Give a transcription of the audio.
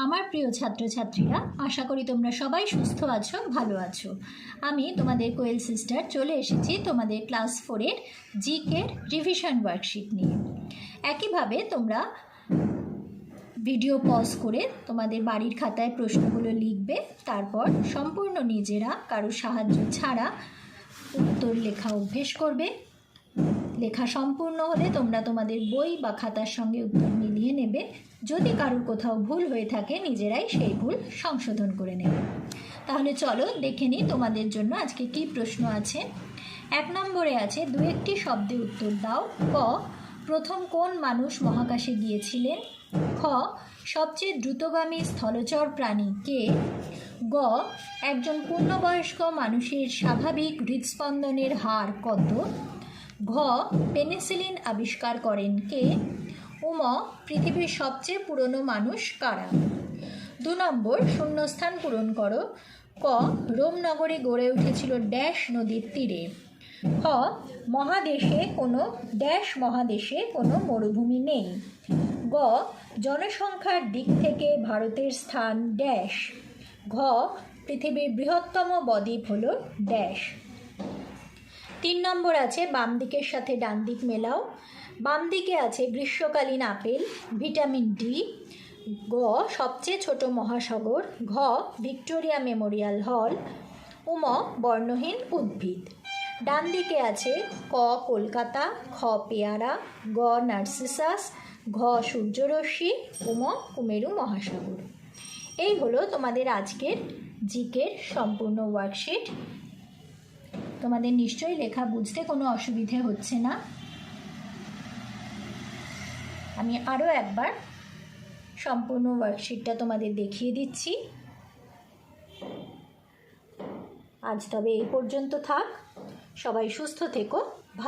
আমার প্রিয় ছাত্রছাত্রীরা, আশা করি তোমরা সবাই সুস্থ আছো, ভালো আছো। আমি তোমাদের কোয়েল সিস্টার চলে এসেছি তোমাদের ক্লাস 4-এর জিকের রিভিশন ওয়ার্কশিট নিয়ে। একইভাবে তোমরা ভিডিও পজ করে তোমাদের বাড়ির খাতায় প্রশ্নগুলো লিখবে, তারপর সম্পূর্ণ নিজেরা কারো সাহায্য ছাড়া উত্তর লেখা অভ্যেস করবে। লেখা সম্পূর্ণ হলে তোমরা তোমাদের বই বা খাতার সঙ্গে উত্তর মিলিয়ে নেবে। যদি কারোর কোথাও ভুল হয়ে থাকে নিজেরাই সেই ভুল সংশোধন করে নেবে। তাহলে চলো দেখে নিই তোমাদের জন্য আজকে কি প্রশ্ন আছে। 1 নম্বরে আছে, 2-1টি শব্দে উত্তর দাও। ক, প্রথম কোন মানুষ মহাকাশে গিয়েছিলেন? খ, সবচেয়ে দ্রুতগামী স্থলচর প্রাণী কে? গ, একজন পূর্ণবয়স্ক মানুষের স্বাভাবিক হৃদস্পন্দনের হার কত? ঘ, পেনিসিলিন আবিষ্কার করেন কে? উম, পৃথিবীর সবচেয়ে পুরনো মানুষ কারা? 2 নম্বর, শূন্যস্থান পূরণ করো। ক, রোম নগরী গড়ে উঠেছিল ড্যাশ নদীর তীরে। খ, মহাদেশে কোনো মরুভূমি নেই। গ, জনসংখ্যার দিক থেকে ভারতের স্থান ড্যাশ। ঘ, পৃথিবীর বৃহত্তম বদ্বীপ হল ড্যাশ। 3 নম্বর আছে, বাম দিকের সাথে ডান দিক মেলাও। বাম দিকে আছে গ্রীষ্মকালীন আপেল, ভিটামিন ডি। গ, সবচেয়ে ছোট মহাসাগর। ঘ, ভিক্টোরিয়া মেমোরিয়াল হল। উম, বর্ণহীন উদ্ভিদ। ডান দিকে আছে ক, কলকাতা। খ, পেয়ারা। গ, নার্সিসাস। ঘ, সূর্যরশ্মি। উম, কুমেরু মহাসাগর। এই হলো তোমাদের আজকের জিকের সম্পূর্ণ ওয়ার্কশিট। তোমাদের নিশ্চয়ই লেখা বুঝতে কোনো অসুবিধে হচ্ছে না। আমি আরও একবার সম্পূর্ণ ওয়ার্কশিটটা তোমাদের দেখিয়ে দিচ্ছি। আজ তবে এই পর্যন্ত থাক। সবাই সুস্থ থেকো, ভালো